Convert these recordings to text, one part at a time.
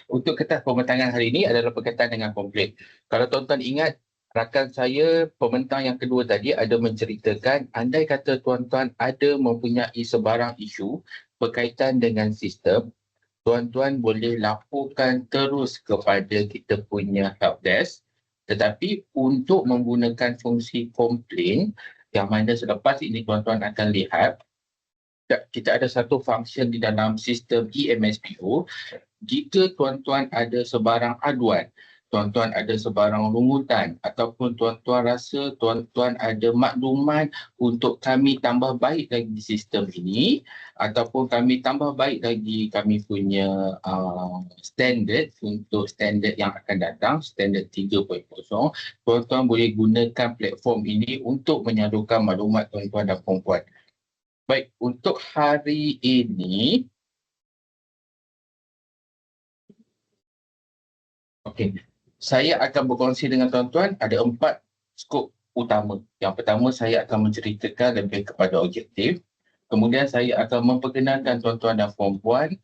Untuk kertas pembentangan hari ini adalah berkaitan dengan komplain. Kalau tuan-tuan ingat, rakan saya pembentang yang kedua tadi ada menceritakan andai kata tuan-tuan ada mempunyai sebarang isu berkaitan dengan sistem, tuan-tuan boleh laporkan terus kepada kita punya helpdesk. Tetapi untuk menggunakan fungsi komplain, yang mana selepas ini tuan-tuan akan lihat, kita ada satu function di dalam sistem EMSPO. Jika tuan-tuan ada sebarang aduan, tuan-tuan ada sebarang rungutan ataupun tuan-tuan rasa tuan-tuan ada maklumat untuk kami tambah baik lagi di sistem ini ataupun kami tambah baik lagi kami punya standard untuk standard yang akan datang, standard 3.0, tuan-tuan boleh gunakan platform ini untuk menyalurkan maklumat tuan-tuan dan puan-puan. Baik, untuk hari ini, saya akan berkongsi dengan tuan-tuan ada 4 skop utama. Yang pertama, saya akan menceritakan lebih kepada objektif. Kemudian saya akan memperkenalkan tuan-tuan dan puan-puan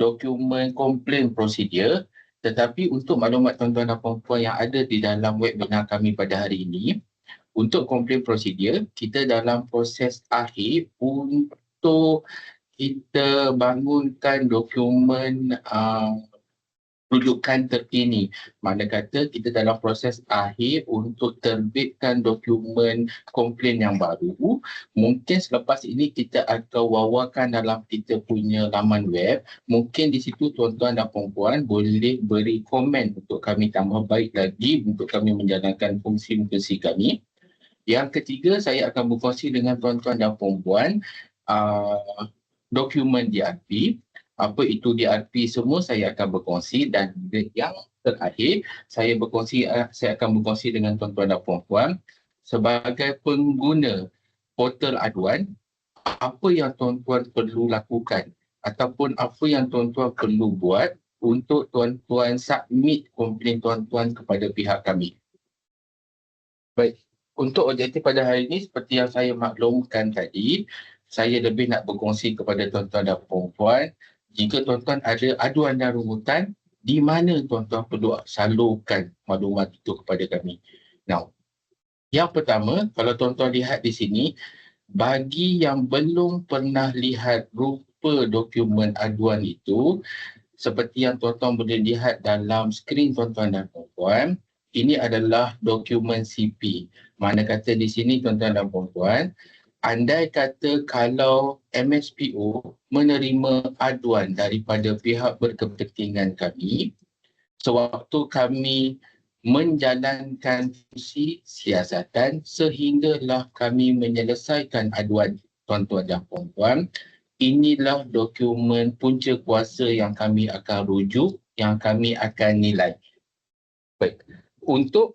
dokumen komplain prosedur. Tetapi untuk maklumat tuan-tuan dan puan-puan yang ada di dalam webinar kami pada hari ini, untuk komplain prosedur, kita dalam proses akhir untuk kita bangunkan dokumen rujukan terkini. Mana kata kita dalam proses akhir untuk terbitkan dokumen komplain yang baru. Mungkin selepas ini kita akan wawarkan dalam kita punya laman web. Mungkin di situ tuan-tuan dan puan-puan boleh beri komen untuk kami tambah baik lagi untuk kami menjalankan fungsi-fungsi kami. Yang ketiga, saya akan berkongsi dengan tuan-tuan dan puan-puan dokumen DRP. Apa itu DRP semua saya akan berkongsi, dan yang terakhir saya akan berkongsi dengan tuan-tuan dan puan-puan sebagai pengguna portal aduan, apa yang tuan-tuan perlu lakukan ataupun apa yang tuan-tuan perlu buat untuk tuan-tuan submit komplain tuan-tuan kepada pihak kami. Baik, untuk objektif pada hari ini seperti yang saya maklumkan tadi, saya lebih nak berkongsi kepada tuan-tuan dan puan-puan, jika tuan-tuan ada aduan dan rungutan, di mana tuan-tuan perlu salurkan maklumat itu kepada kami. Now, yang pertama, kalau tuan-tuan lihat di sini, bagi yang belum pernah lihat rupa dokumen aduan itu, seperti yang tuan-tuan boleh lihat dalam skrin tuan-tuan dan puan-puan, ini adalah dokumen CP. Mana kata di sini tuan-tuan dan puan-puan, andai kata kalau MSPO menerima aduan daripada pihak berkepentingan kami, sewaktu kami menjalankan fungsi siasatan sehinggalah kami menyelesaikan aduan tuan-tuan dan puan-puan, inilah dokumen punca kuasa yang kami akan rujuk, yang kami akan nilai. Baik, untuk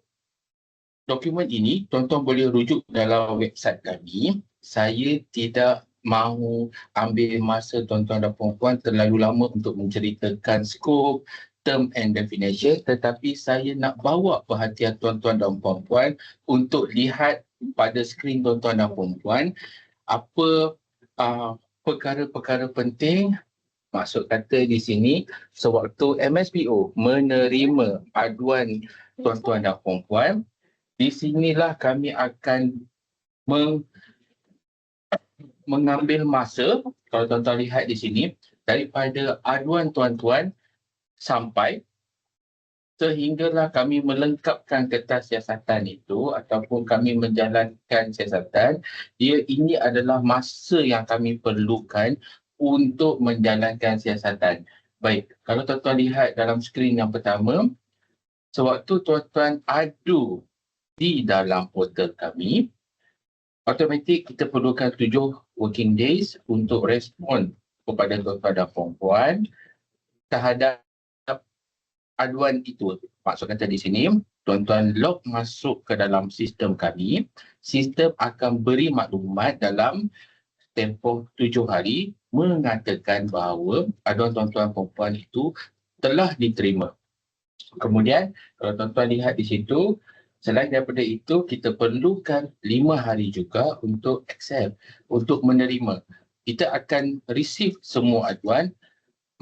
dokumen ini tuan-tuan boleh rujuk dalam website kami. Saya tidak mahu ambil masa tuan-tuan dan puan-puan terlalu lama untuk menceritakan skop, term and definition, tetapi saya nak bawa perhatian tuan-tuan dan puan-puan untuk lihat pada skrin tuan-tuan dan puan-puan apa perkara-perkara penting. Maksud kata di sini, sewaktu MSPO menerima aduan tuan-tuan dan puan-puan, di sinilah kami akan mengambil masa, kalau tuan-tuan lihat di sini, daripada aduan tuan-tuan sampai sehinggalah kami melengkapkan kertas siasatan itu ataupun kami menjalankan siasatan. Ini adalah masa yang kami perlukan untuk menjalankan siasatan. Baik, kalau tuan-tuan lihat dalam skrin yang pertama, sewaktu tuan-tuan adu di dalam portal kami, automatik kita perlukan 7 working days untuk respon kepada tuan-tuan dan puan-puan terhadap aduan itu. Maksud kata di sini, tuan-tuan log masuk ke dalam sistem kami, sistem akan beri maklumat dalam tempoh 7 hari mengatakan bahawa aduan tuan-tuan puan-puan itu telah diterima. Kemudian, kalau tuan-tuan lihat di situ, selain daripada itu, kita perlukan 5 hari juga untuk accept, untuk menerima. Kita akan receive semua aduan.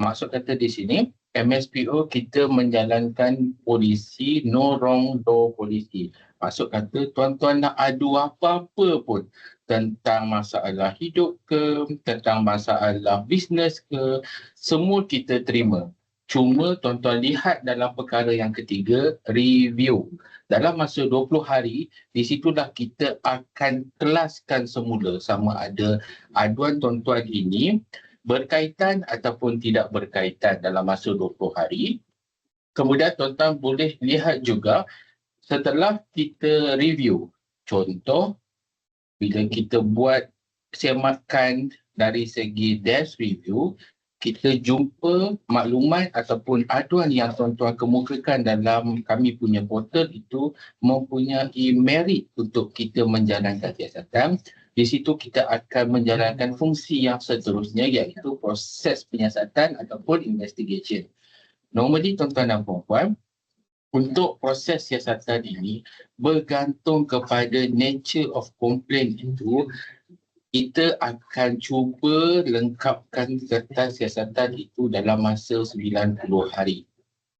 Maksud kata di sini, MSPO kita menjalankan polisi no wrong door polisi. Maksud kata tuan-tuan nak adu apa-apa pun tentang masalah hidup ke, tentang masalah bisnes ke, semua kita terima. Cuma tuan-tuan lihat dalam perkara yang ketiga, review. Dalam masa 20 hari, di situlah kita akan kelaskan semula sama ada aduan tuan-tuan ini berkaitan ataupun tidak berkaitan dalam masa 20 hari. Kemudian tuan-tuan boleh lihat juga setelah kita review. Contoh, bila kita buat semakan dari segi desk review, kita jumpa maklumat ataupun aduan yang tuan-tuan kemukakan dalam kami punya portal itu mempunyai merit untuk kita menjalankan siasatan. Di situ kita akan menjalankan fungsi yang seterusnya iaitu proses penyiasatan ataupun investigation. Normally tuan-tuan dan puan-puan, untuk proses siasatan ini bergantung kepada nature of complaint itu, kita akan cuba lengkapkan kertas siasatan itu dalam masa 90 hari.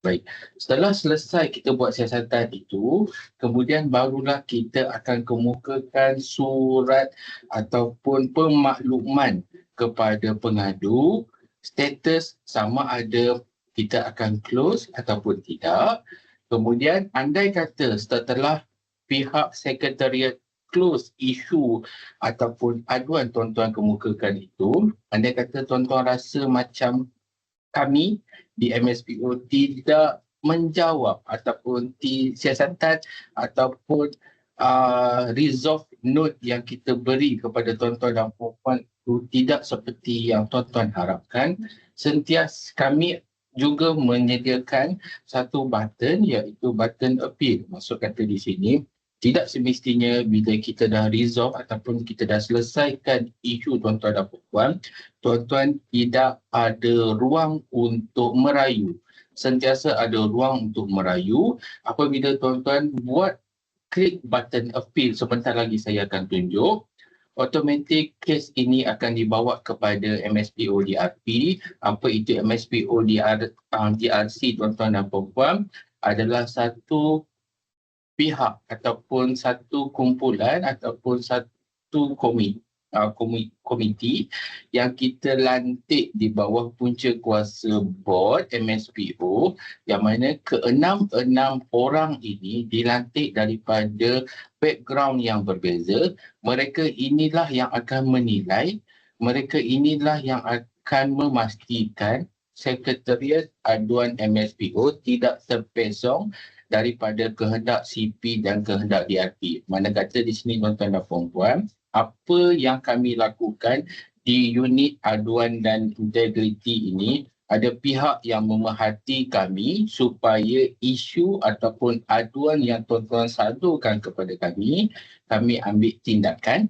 Baik, setelah selesai kita buat siasatan itu, kemudian barulah kita akan kemukakan surat ataupun pemakluman kepada pengadu, status sama ada kita akan close ataupun tidak. Kemudian andai kata setelah pihak sekretariat close isu ataupun aduan tuan-tuan kemukakan itu, andai kata tuan-tuan rasa macam kami di MSPO tidak menjawab ataupun siasatan ataupun resolve note yang kita beri kepada tuan-tuan dan puan-puan itu tidak seperti yang tuan-tuan harapkan, sentiasa kami juga menyediakan satu button iaitu button appeal. Maksud kata di sini, tidak semestinya bila kita dah resolve ataupun kita dah selesaikan isu tuan-tuan dan puan-puan, tuan-tuan tidak ada ruang untuk merayu. Sentiasa ada ruang untuk merayu apabila tuan-tuan buat klik button appeal. Sebentar lagi saya akan tunjuk. Automatic kes ini akan dibawa kepada MSPO DRP. Apa itu MSPO DRC tuan-tuan dan puan-puan? Adalah satu pihak ataupun satu kumpulan ataupun satu komiti yang kita lantik di bawah punca kuasa board MSPO, yang mana keenam orang ini dilantik daripada background yang berbeza. Mereka inilah yang akan menilai, mereka inilah yang akan memastikan Sekretariat Aduan MSPO tidak terpesong daripada kehendak CP dan kehendak DRP. Mana kata di sini tuan-tuan dan puan-puan, apa yang kami lakukan di unit aduan dan integriti ini, ada pihak yang memerhati kami supaya isu ataupun aduan yang tuan-tuan salurkan kepada kami ambil tindakan,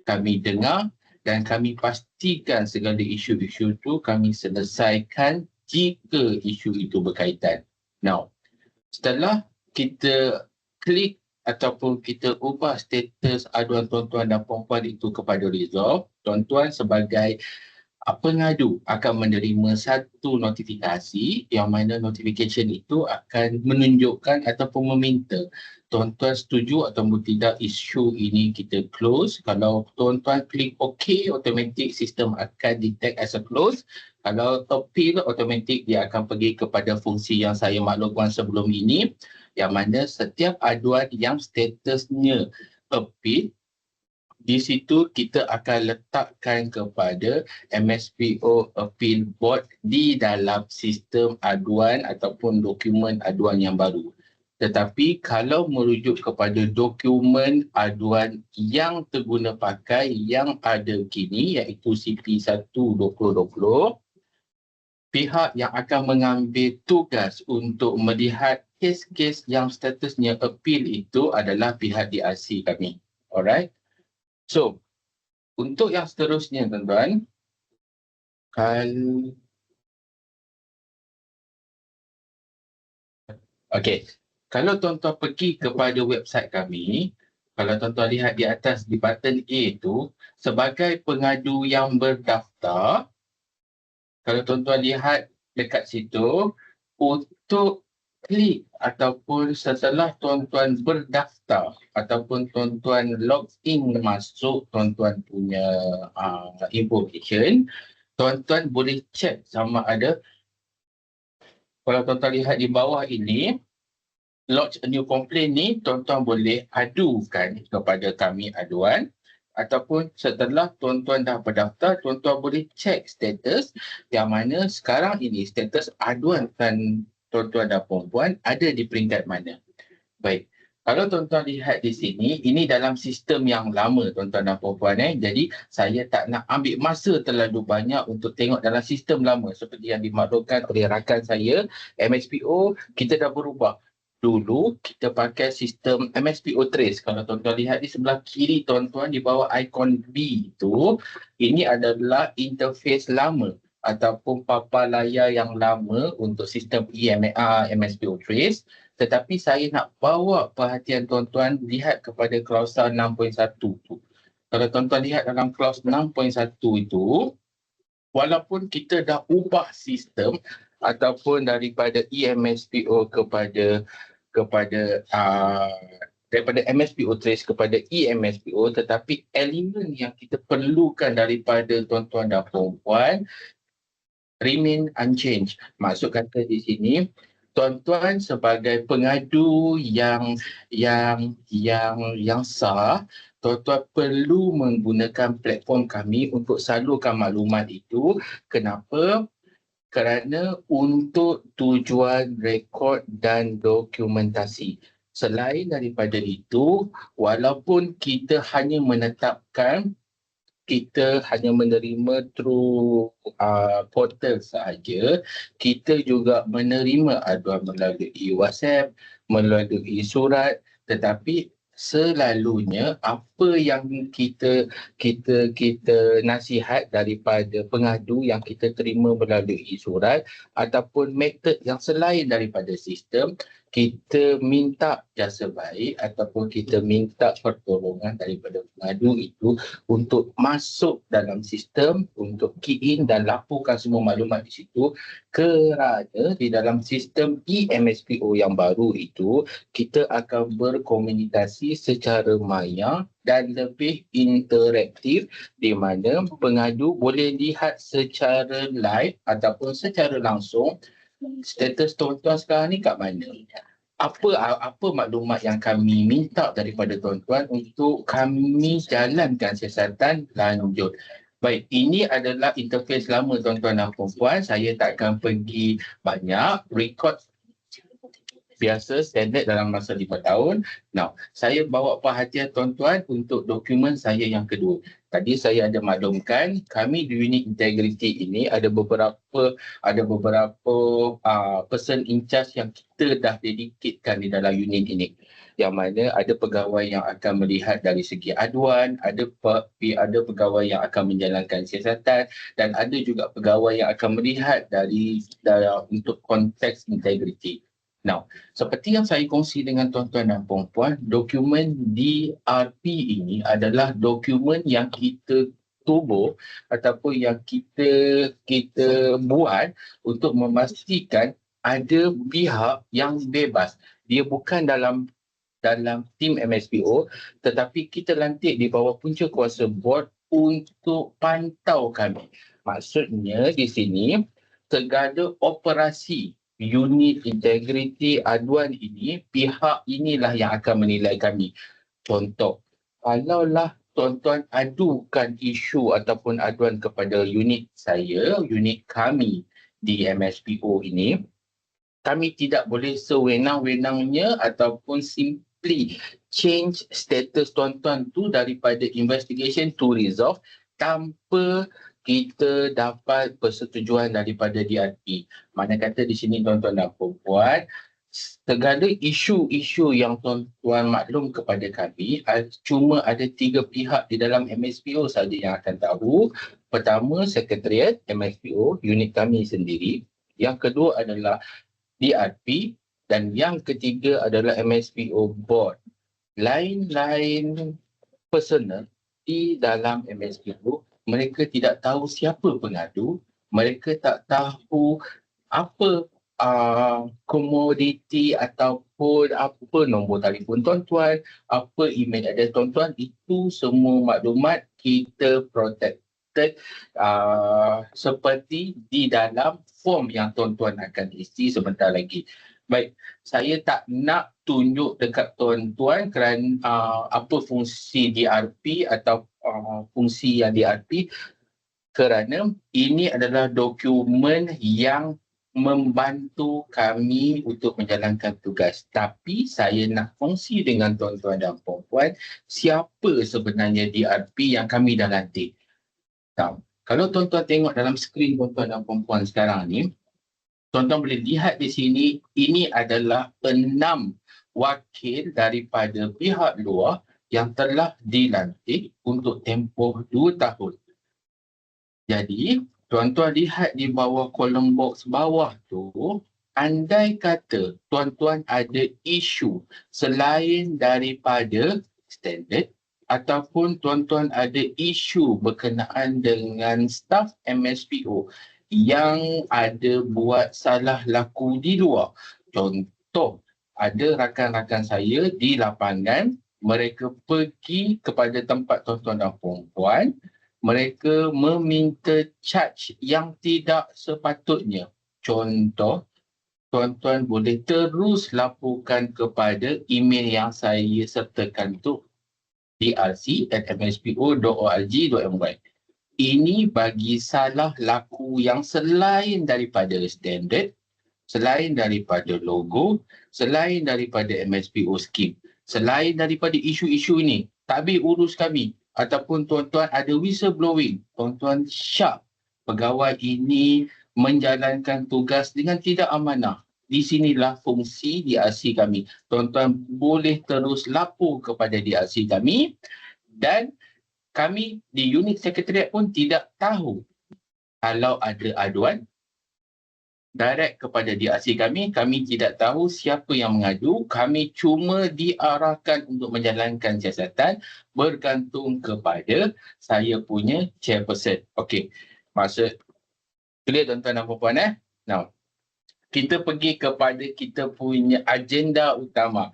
kami dengar dan kami pastikan segala isu-isu itu kami selesaikan jika isu itu berkaitan. Now, setelah kita klik ataupun kita ubah status aduan tuan-tuan dan puan-puan itu kepada resolve, tuan-tuan sebagai pengadu akan menerima satu notifikasi yang mana notification itu akan menunjukkan ataupun meminta tuan-tuan setuju ataupun tidak isu ini kita close. Kalau tuan-tuan klik OK, automatic sistem akan detect as a close. Kalau appeal, automatic dia akan pergi kepada fungsi yang saya maklumkan sebelum ini, yang mana setiap aduan yang statusnya appeal, di situ kita akan letakkan kepada MSPO Appeal Board di dalam sistem aduan ataupun dokumen aduan yang baru. Tetapi kalau merujuk kepada dokumen aduan yang terguna pakai yang ada kini iaitu CP1 2020, pihak yang akan mengambil tugas untuk melihat kes-kes yang statusnya appeal itu adalah pihak DRC kami. Alright? So, untuk yang seterusnya tuan-tuan, kalau tuan-tuan pergi kepada website kami, kalau tuan-tuan lihat di atas di button A itu, sebagai pengadu yang berdaftar, kalau tuan-tuan lihat dekat situ untuk klik ataupun setelah tuan-tuan berdaftar ataupun tuan-tuan login masuk tuan-tuan punya information, tuan-tuan boleh check sama ada, kalau tuan-tuan lihat di bawah ini, lodge a new complaint ni, tuan-tuan boleh adukan kepada kami aduan, ataupun setelah tuan-tuan dah berdaftar, tuan-tuan boleh check status yang mana sekarang ini status aduan tuan-tuan dan puan ada di peringkat mana. Baik. Kalau tuan-tuan lihat di sini, ini dalam sistem yang lama tuan-tuan dan puan jadi saya tak nak ambil masa terlalu banyak untuk tengok dalam sistem lama seperti yang dimaklumkan oleh rakan saya, MSPO, kita dah berubah. Dulu kita pakai sistem MSPO Trace. Kalau tuan-tuan lihat di sebelah kiri tuan-tuan di bawah ikon B itu, ini adalah interface lama ataupun papan layar yang lama untuk sistem MSPO Trace. Tetapi saya nak bawa perhatian tuan-tuan lihat kepada klausa 6.1 tu. Kalau tuan-tuan lihat dalam klausa 6.1 itu, walaupun kita dah ubah sistem ataupun daripada EMSPO daripada MSPO Trace kepada EMSPO, tetapi elemen yang kita perlukan daripada tuan-tuan dan puan remain unchanged. Maksud kata di sini, tuan-tuan sebagai pengadu yang sah, tuan-tuan perlu menggunakan platform kami untuk salurkan maklumat itu. Kenapa? Kerana untuk tujuan rekod dan dokumentasi. Selain daripada itu, walaupun kita hanya menetapkan, kita hanya menerima through portal sahaja, kita juga menerima aduan melalui WhatsApp, melalui surat, tetapi selalunya apa yang kita nasihat daripada pengadu yang kita terima melalui surat ataupun metod yang selain daripada sistem, kita minta jasa baik ataupun kita minta pertolongan daripada pengadu itu untuk masuk dalam sistem, untuk key in dan laporkan semua maklumat di situ, kerana di dalam sistem EMSPO yang baru itu, kita akan berkomunikasi secara maya dan lebih interaktif di mana pengadu boleh lihat secara live ataupun secara langsung status tuan-tuan sekarang ni kat mana. Apa maklumat yang kami minta daripada tuan-tuan untuk kami jalankan siasatan lanjut. Baik, ini adalah interface lama tuan-tuan dan puan. Saya tak akan pergi banyak. Record biasa standard dalam masa 5 tahun. Now, saya bawa perhatian tuan-tuan untuk dokumen saya yang kedua. Tadi saya ada maklumkan, kami di unit integrity ini ada beberapa person in charge yang kita dah dedicatkan di dalam unit ini. Yang mana ada pegawai yang akan melihat dari segi aduan, ada pegawai yang akan menjalankan siasatan, dan ada juga pegawai yang akan melihat dari untuk konteks integrity. Now, seperti yang saya kongsi dengan tuan-tuan dan puan-puan, dokumen DRP ini adalah dokumen yang kita tubuh ataupun yang kita buat untuk memastikan ada pihak yang bebas. Dia bukan dalam tim MSPO, tetapi kita lantik di bawah punca kuasa board untuk pantau kami. Maksudnya di sini, segala operasi unit integriti aduan ini, pihak inilah yang akan menilai kami. Contoh, kalaulah tuan-tuan adukan isu ataupun aduan kepada unit saya, unit kami di MSPO ini, kami tidak boleh sewenang-wenangnya ataupun simply change status tuan-tuan tu daripada investigation to resolve tanpa kita dapat persetujuan daripada DRP. Mana kata di sini tuan-tuan dan puan, segala isu-isu yang tuan-tuan maklum kepada kami, cuma ada 3 pihak di dalam MSPO saja yang akan tahu. Pertama, Sekretariat MSPO, unit kami sendiri. Yang kedua adalah DRP, dan yang ketiga adalah MSPO Board. Lain-lain personal di dalam MSPO, mereka tidak tahu siapa pengadu, mereka tak tahu apa komoditi ataupun apa nombor telefon tuan-tuan, apa email address tuan-tuan, itu semua maklumat kita protected seperti di dalam form yang tuan-tuan akan isi sebentar lagi. Baik, saya tak nak tunjuk dekat tuan-tuan kerana apa fungsi DRP atau fungsi yang DRP, kerana ini adalah dokumen yang membantu kami untuk menjalankan tugas. Tapi saya nak kongsi dengan tuan-tuan dan puan-puan siapa sebenarnya DRP yang kami dah lantik. Kalau tuan-tuan tengok dalam skrin tuan-tuan dan puan-puan sekarang ni, tuan-tuan boleh lihat di sini, ini adalah 6 wakil daripada pihak luar yang telah dilantik untuk tempoh 2 tahun. Jadi, tuan-tuan lihat di bawah kolom box bawah tu, andai kata tuan-tuan ada isu selain daripada standard ataupun tuan-tuan ada isu berkenaan dengan staf MSPO yang ada buat salah laku di luar. Contoh, ada rakan-rakan saya di lapangan, mereka pergi kepada tempat tuan-tuan dan puan-puan, mereka meminta charge yang tidak sepatutnya. Contoh, tuan-tuan boleh terus laporkan kepada email yang saya sertakan tu, drc@mspo.org.my. Ini bagi salah laku yang selain daripada standard, selain daripada logo, selain daripada MSPO scheme, selain daripada isu-isu ini, tak habis urus kami, ataupun tuan-tuan ada whistleblowing, tuan-tuan syak pegawai ini menjalankan tugas dengan tidak amanah. Di sinilah fungsi DRC kami. Tuan-tuan boleh terus lapor kepada DRC kami, dan kami di unit sekretariat pun tidak tahu kalau ada aduan direct kepada DRC kami tidak tahu siapa yang mengadu, kami cuma diarahkan untuk menjalankan siasatan bergantung kepada saya punya chairperson. Okey, maksud clear tuan-tuan dan puan-puan Now, kita pergi kepada kita punya agenda utama.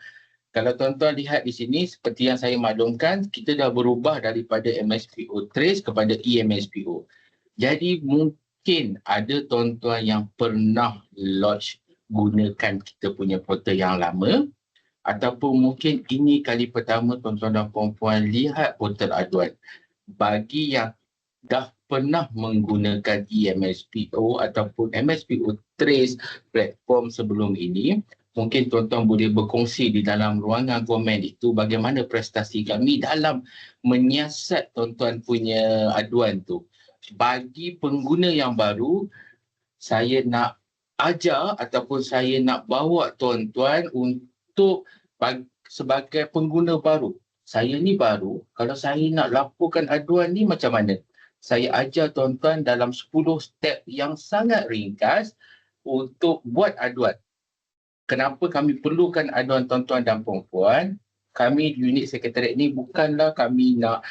Kalau tuan-tuan lihat di sini, seperti yang saya maklumkan, kita dah berubah daripada MSPO Trace kepada eMSPO. Jadi mungkin ada tuan-tuan yang pernah lodge gunakan kita punya portal yang lama, ataupun mungkin ini kali pertama tuan-tuan dan puan-puan lihat portal aduan. Bagi yang dah pernah menggunakan eMSPO ataupun MSPO Trace platform sebelum ini, mungkin tuan-tuan boleh berkongsi di dalam ruangan komen itu bagaimana prestasi kami dalam menyiasat tuan-tuan punya aduan tu. Bagi pengguna yang baru, saya nak ajar ataupun saya nak bawa tuan-tuan untuk sebagai pengguna baru. Saya ni baru, kalau saya nak laporkan aduan ni macam mana? Saya ajar tuan-tuan dalam 10 step yang sangat ringkas untuk buat aduan. Kenapa kami perlukan aduan tuan-tuan dan puan-puan? Kami di unit sekretariat ni bukanlah kami nak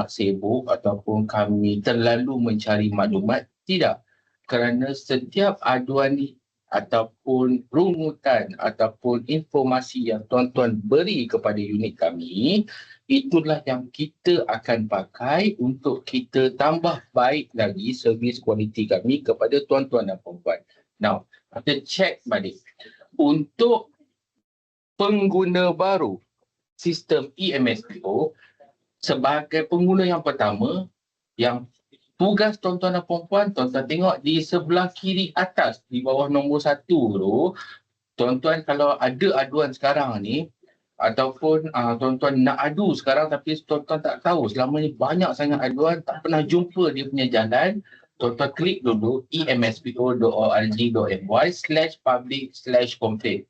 sibuk ataupun kami terlalu mencari maklumat. Tidak. Kerana setiap aduan ni ataupun rungutan ataupun informasi yang tuan-tuan beri kepada unit kami, itulah yang kita akan pakai untuk kita tambah baik lagi servis kualiti kami kepada tuan-tuan dan puan-puan. Now, kita check balik. Untuk pengguna baru sistem eMSPO, sebagai pengguna yang pertama, yang tugas tuan-tuan dan puan-puan, tuan-tuan tengok di sebelah kiri atas, di bawah nombor 1 tu, tuan-tuan kalau ada aduan sekarang ni, ataupun tuan-tuan nak adu sekarang tapi tuan-tuan tak tahu, selama ni banyak sangat aduan, tak pernah jumpa dia punya jalan, tuan-tuan klik dulu emspo.org.my/public/complaint.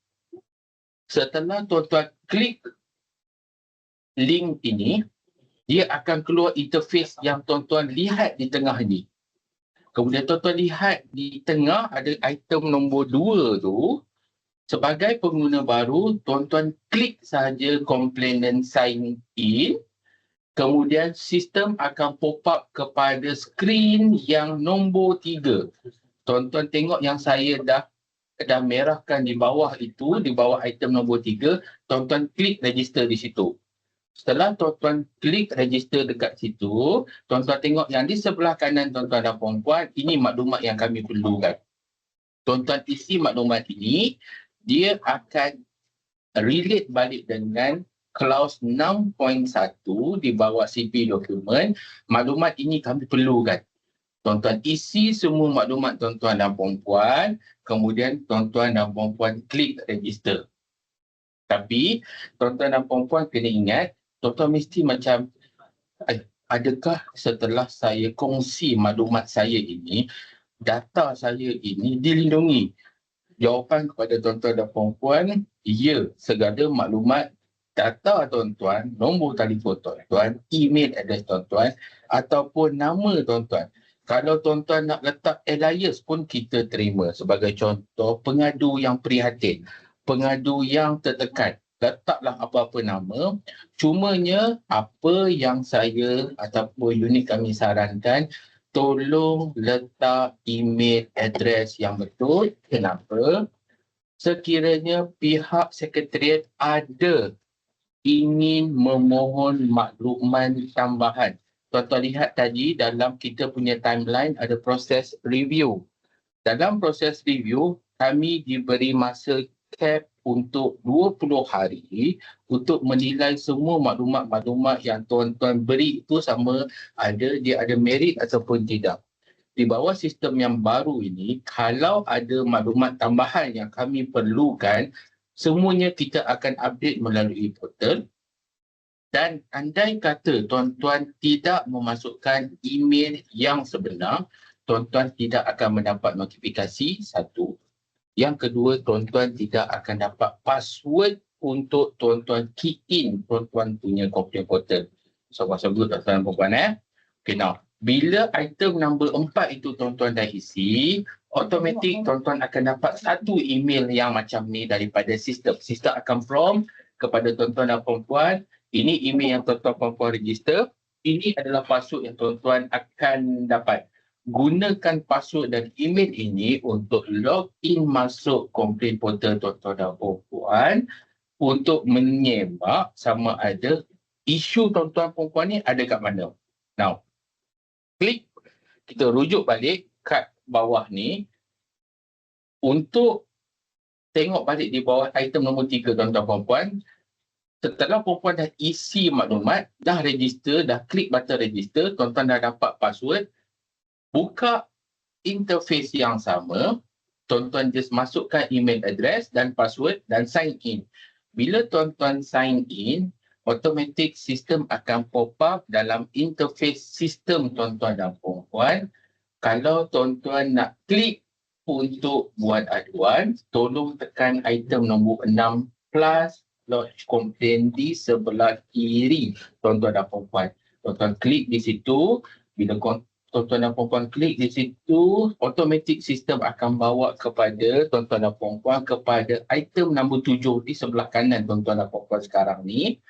Setelah tuan-tuan klik link ini, dia akan keluar interface yang tuan-tuan lihat di tengah ni. Kemudian tuan-tuan lihat di tengah ada item nombor 2 tu. Sebagai pengguna baru, tuan-tuan klik sahaja complainant sign in. Kemudian sistem akan pop up kepada skrin yang nombor 3. tuan-tuan tengok yang saya dah merahkan di bawah itu, di bawah item nombor 3, tuan-tuan klik register di situ. Setelah tuan-tuan klik register dekat situ, tuan-tuan tengok yang di sebelah kanan tuan-tuan dan puan-puan, ini maklumat yang kami perlukan. Tuan-tuan isi maklumat ini, dia akan relate balik dengan clause 6.1 di bawah CP dokumen. Maklumat ini kami perlukan. Tuan-tuan isi semua maklumat tuan-tuan dan puan-puan, kemudian tuan-tuan dan puan-puan klik register. Tapi tuan-tuan dan puan-puan kena ingat, tuan-tuan mesti macam, adakah setelah saya kongsi maklumat saya ini, data saya ini dilindungi? Jawapan kepada tuan-tuan dan puan-puan, ya, segala maklumat data tuan-tuan, nombor telefon tuan-tuan, email address tuan-tuan, ataupun nama tuan-tuan. Kalau tuan-tuan nak letak alias pun kita terima. Sebagai contoh, pengadu yang prihatin, pengadu yang tertekan, letaklah apa-apa nama. Cumanya apa yang saya ataupun unit kami sarankan, tolong letak email address yang betul. Kenapa? Sekiranya pihak sekretariat ada ingin memohon makluman tambahan. Tuan-tuan lihat tadi dalam kita punya timeline ada proses review. Dalam proses review, kami diberi masa cap untuk 20 hari untuk menilai semua maklumat-maklumat yang tuan-tuan beri itu sama dia ada merit ataupun tidak. Di bawah sistem yang baru ini, kalau ada maklumat tambahan yang kami perlukan, semuanya kita akan update melalui portal. Dan andai kata tuan-tuan tidak memasukkan email yang sebenar, tuan-tuan tidak akan mendapat notifikasi, satu. Yang kedua, tuan-tuan tidak akan dapat password untuk tuan-tuan key in tuan-tuan punya komplain portal. So-so good tuan-tuan dan puan-puan. Okay, now, bila item nombor 4 itu tuan-tuan dah isi, automatik tuan-tuan akan dapat satu email yang macam ni daripada sistem. Sistem akan prompt kepada tuan-tuan dan puan-puan, ini email yang tuan-tuan puan-puan register, ini adalah password yang tuan-tuan akan dapat. Gunakan password dan email ini untuk login masuk komplain portal tuan-tuan dan puan-puan untuk menyemak sama ada isu tuan-tuan puan-puan ni ada kat mana. Now, klik, kita rujuk balik kat bawah ni untuk tengok balik di bawah item nombor 3 tuan-tuan puan-puan. Setelah perempuan dah isi maklumat, dah register, dah klik button register, tuan-tuan dah dapat password, buka interface yang sama, tuan-tuan just masukkan email address dan password dan sign in. Bila tuan-tuan sign in, automatic sistem akan pop up dalam interface sistem tuan-tuan dan puan-puan. Kalau tuan-tuan nak klik untuk buat aduan, tolong tekan item nombor 6 plus lodge complaint di sebelah kiri tuan-tuan dan puan-puan. Tuan-tuan klik di situ, bila tuan-tuan dan puan-puan klik di situ, automatic sistem akan bawa kepada tuan-tuan dan puan-puan kepada item nombor 7 di sebelah kanan tuan-tuan dan puan-puan sekarang ni.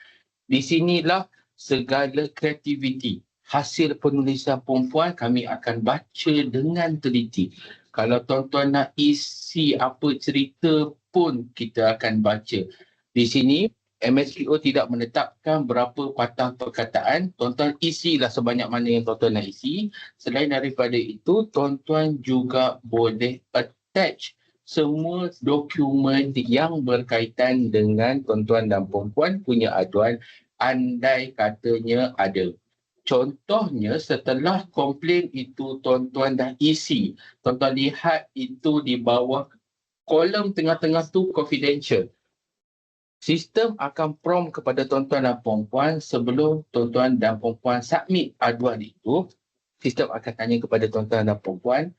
Di sinilah segala kreativiti hasil penulisan perempuan kami akan baca dengan teliti. Kalau tuan-tuan nak isi apa cerita pun kita akan baca. Di sini, MSPO tidak menetapkan berapa patah perkataan. Tuan-tuan isilah sebanyak mana yang tuan-tuan nak isi. Selain daripada itu, tuan-tuan juga boleh attach semua dokumen yang berkaitan dengan tuan-tuan dan puan-puan punya aduan andai katanya ada. Contohnya, setelah komplain itu tuan-tuan dah isi, tuan-tuan lihat itu di bawah kolom tengah-tengah tu confidential. Sistem akan prompt kepada tuan-tuan dan puan-puan sebelum tuan-tuan dan puan-puan submit aduan itu. Sistem akan tanya kepada tuan-tuan dan puan-puan,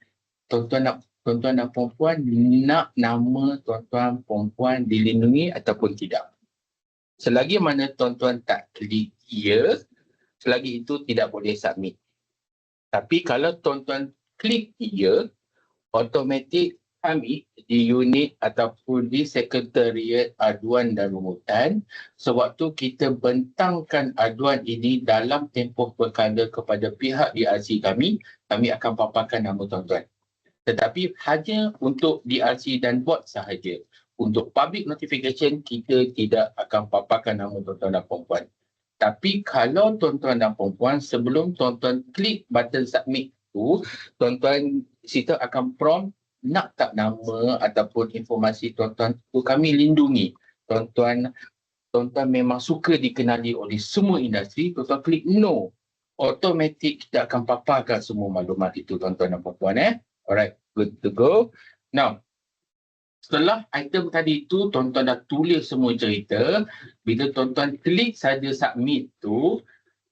tuan-tuan dan puan-puan nak nama tuan-tuan puan-puan dilindungi ataupun tidak. Selagi mana tuan-tuan tak klik ya, selagi itu tidak boleh submit. Tapi kalau tuan-tuan klik ya, automatik kami di unit ataupun di sekretariat aduan dan rungutan, sewaktu kita bentangkan aduan ini dalam tempoh perkara kepada pihak DRC kami akan paparkan nama tuan-tuan. tetapi hanya untuk DRC dan bot sahaja. Untuk public notification, kita tidak akan paparkan nama tuan-tuan dan puan-puan. Tapi kalau tuan-tuan dan puan-puan, sebelum tuan-tuan klik button submit tu, tuan-tuan sistem akan prompt nak tak nama ataupun informasi tuan-tuan tu kami lindungi. Tuan-tuan memang suka dikenali oleh semua industri, tuan-tuan klik no. Automatik kita akan paparkan semua maklumat itu tuan-tuan dan puan-puan. Alright, good to go. Now, setelah item tadi tu tuan-tuan dah tulis semua cerita, bila tuan-tuan klik saja submit tu,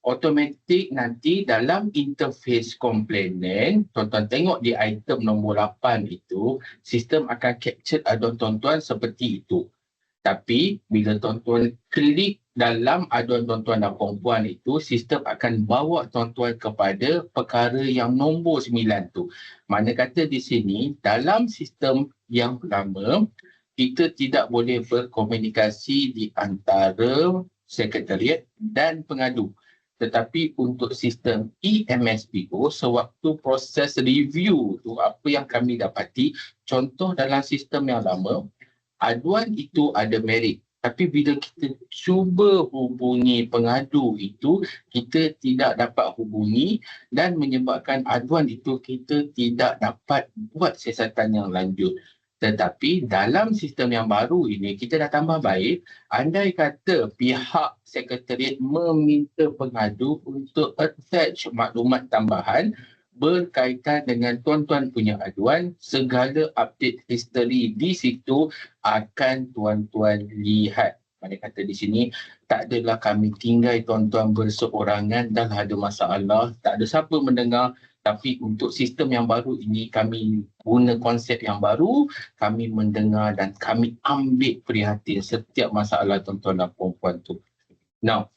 automatik nanti dalam interface komponen, tuan-tuan tengok di item nombor 8 itu, sistem akan capture aduan tuan-tuan seperti itu. Tapi bila tuan-tuan klik dalam aduan tuan-tuan dan puan-puan itu, sistem akan bawa tuan-tuan kepada perkara yang nombor 9 tu. Mana kata di sini, dalam sistem yang lama, kita tidak boleh berkomunikasi di antara sekretariat dan pengadu. Tetapi untuk sistem EMSPO, sewaktu proses review tu, apa yang kami dapati, contoh dalam sistem yang lama, aduan itu ada merit. Tapi bila kita cuba hubungi pengadu itu, kita tidak dapat hubungi dan menyebabkan aduan itu kita tidak dapat buat siasatan yang lanjut. Tetapi dalam sistem yang baru ini, kita dah tambah baik. Andai kata pihak sekretariat meminta pengadu untuk attach maklumat tambahan berkaitan dengan tuan-tuan punya aduan, segala update history di situ akan tuan-tuan lihat. Mana kata di sini, tak adalah kami tinggal tuan-tuan berseorangan dan ada masalah, tak ada siapa mendengar. Tapi untuk sistem yang baru ini, kami guna konsep yang baru, kami mendengar dan kami ambil prihatin setiap masalah tuan-tuan dan puan-puan tu. Now,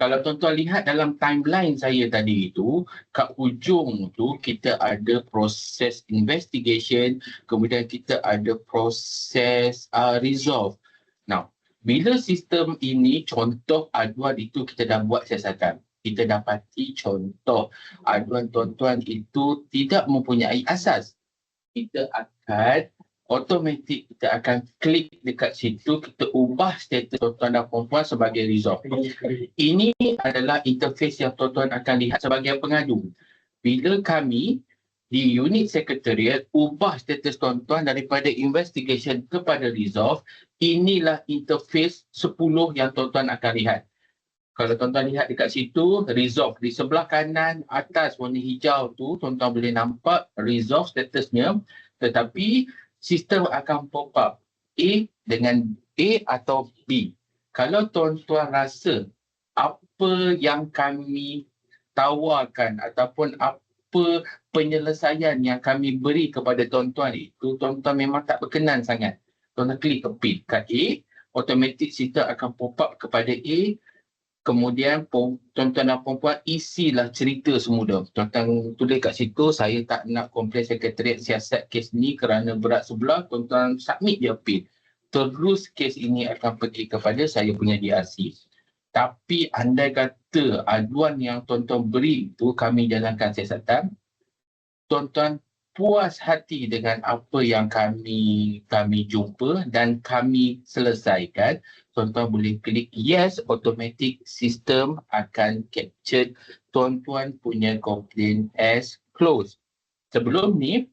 kalau tuan-tuan lihat dalam timeline saya tadi itu, kat hujung tu kita ada proses investigation, kemudian kita ada proses resolve. Now, bila sistem ini contoh aduan itu kita dah buat siasatan. Kita dapati contoh aduan tuan-tuan itu tidak mempunyai asas. Kita akan automatik, kita akan klik dekat situ, kita ubah status tuan-tuan dan puan-puan sebagai resolve. Ini adalah interface yang tuan-tuan akan lihat sebagai pengadu. Bila kami di unit sekretariat ubah status tuan-tuan daripada investigation kepada resolve, inilah interface 10 yang tuan-tuan akan lihat. Kalau tuan-tuan lihat dekat situ, resolve di sebelah kanan atas warna hijau tu, tuan-tuan boleh nampak resolve statusnya. Tetapi sistem akan pop up A dengan A atau B. Kalau tuan-tuan rasa apa yang kami tawarkan ataupun apa penyelesaian yang kami beri kepada tuan-tuan itu, tuan-tuan memang tak berkenan sangat. Tuan-tuan klik ke P kat A, automatik sistem akan pop up kepada A. Kemudian tuan-tuan dan puan-puan isilah cerita semula. Tuan-tuan tulis kat situ, saya tak nak komplain sekretariat siasat kes ni kerana berat sebelah. Tuan-tuan submit je appeal. Terus kes ini akan pergi kepada saya punya DRC. Tapi andai kata aduan yang tuan-tuan beri itu kami jalankan siasatan, tuan-tuan puas hati dengan apa yang kami jumpa dan kami selesaikan, tuan-tuan boleh klik yes, automatic sistem akan capture tuan-tuan punya complaint as closed. Sebelum ni,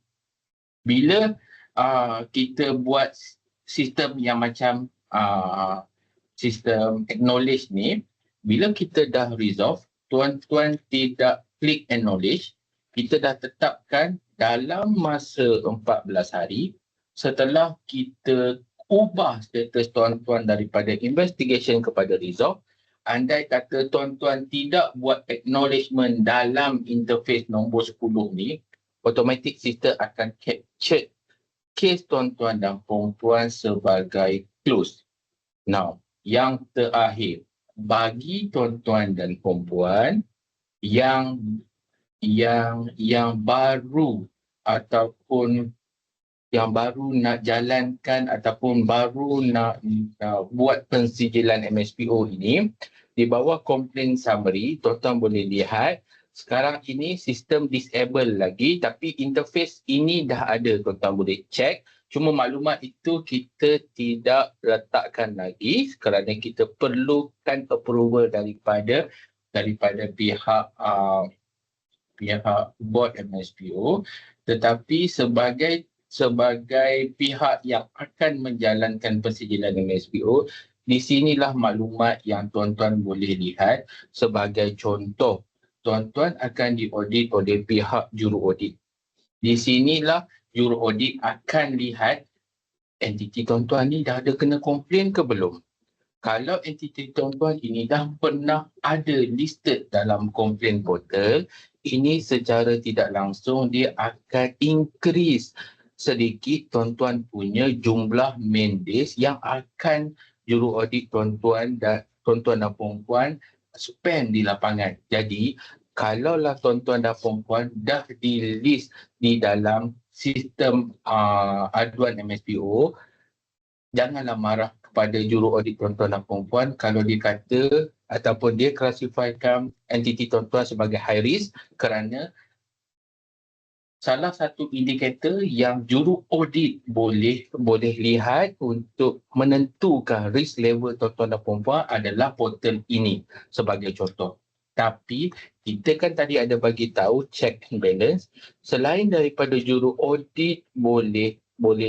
bila kita buat sistem yang macam sistem acknowledge ni, bila kita dah resolve, tuan-tuan tidak klik acknowledge, kita dah tetapkan dalam masa 14 hari setelah kita ubah status tuan-tuan daripada investigation kepada resolve. Andai kata tuan-tuan tidak buat acknowledgement dalam interface nombor 10 ni, automatic sistem akan capture kes tuan-tuan dan puan-puan sebagai close. Now, yang terakhir, bagi tuan-tuan dan puan-puan yang baru ataupun yang baru nak jalankan ataupun baru nak buat pensijilan MSPO ini, di bawah complaint summary, tuan-tuan boleh lihat Sekarang ini sistem disable lagi, tapi interface ini dah ada, tuan-tuan boleh check. Cuma maklumat itu kita tidak letakkan lagi kerana kita perlukan approval daripada pihak board MSPO, tetapi sebagai pihak yang akan menjalankan pensijilan MSPO, di sinilah maklumat yang tuan-tuan boleh lihat. Sebagai contoh, tuan-tuan akan diaudit oleh pihak juru audit. Di sinilah juru audit akan lihat entiti tuan-tuan ni dah ada kena komplain ke belum. Kalau entiti tuan-tuan ini dah pernah ada listed dalam komplain portal, ini secara tidak langsung dia akan increase sedikit tuan-tuan punya jumlah main days yang akan juru audit tuan-tuan dan puan spend di lapangan. Jadi, kalaulah tuan-tuan dan puan dah di list di dalam sistem aduan MSPO, janganlah marah kepada juru audit tuan-tuan dan puan kalau dia kata ataupun dia klasifikasikan entiti tuan-tuan sebagai high risk, kerana salah satu indikator yang juru audit boleh lihat untuk menentukan risk level tuan-tuan dan puan adalah portal ini sebagai contoh. Tapi kita kan tadi ada bagi tahu check and balance. Selain daripada juru audit boleh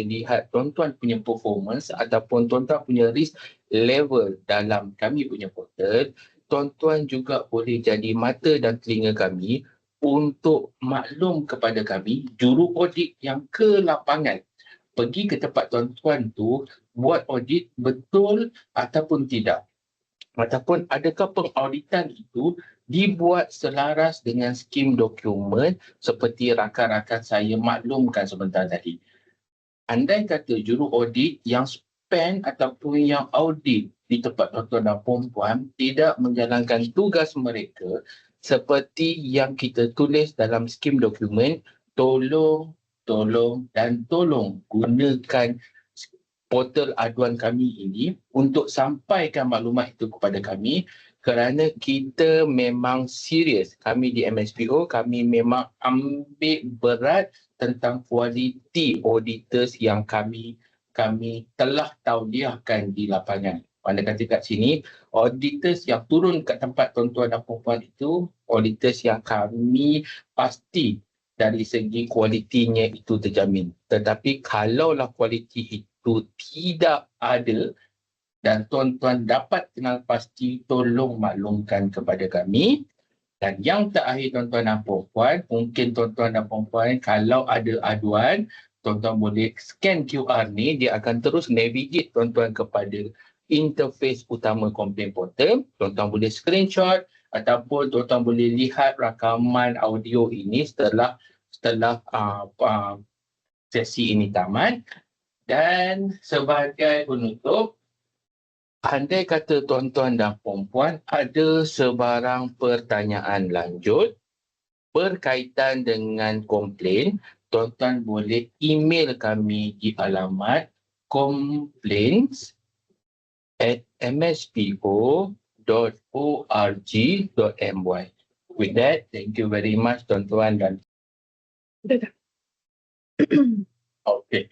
lihat tuan-tuan punya performance ataupun tuan-tuan punya risk level dalam kami punya portal, tuan-tuan juga boleh jadi mata dan telinga kami untuk maklum kepada kami, juru audit yang ke lapangan pergi ke tempat tuan-tuan tu buat audit betul ataupun tidak. Ataupun adakah pengauditan itu dibuat selaras dengan skim dokumen seperti rakan-rakan saya maklumkan sebentar tadi. Andai kata juru audit yang spend ataupun yang audit di tempat tuan-tuan dan puan tidak menjalankan tugas mereka seperti yang kita tulis dalam skim dokumen, tolong gunakan portal aduan kami ini untuk sampaikan maklumat itu kepada kami, kerana kita memang serius. Kami di MSPO, kami memang ambil berat tentang kualiti auditors yang kami telah tauliahkan di lapangan. Pada kata kat sini, auditors yang turun kat tempat tuan-tuan dan puan itu, auditors yang kami pasti dari segi kualitinya itu terjamin. Tetapi kalaulah kualiti itu tidak ada dan tuan-tuan dapat kenal pasti, tolong maklumkan kepada kami. Dan yang terakhir tuan-tuan dan puan, mungkin tuan-tuan dan puan kalau ada aduan, tuan-tuan boleh scan QR ni, dia akan terus navigate tuan-tuan kepada interface utama komplain portal. Tuan-tuan boleh screenshot ataupun tuan-tuan boleh lihat rakaman audio ini setelah sesi ini tamat. Dan sebagai penutup, andai kata tuan-tuan dan puan ada sebarang pertanyaan lanjut berkaitan dengan komplain, tuan-tuan boleh email kami di alamat complaints@mspo.org.my. With that, thank you very much tuan-tuan dan okay.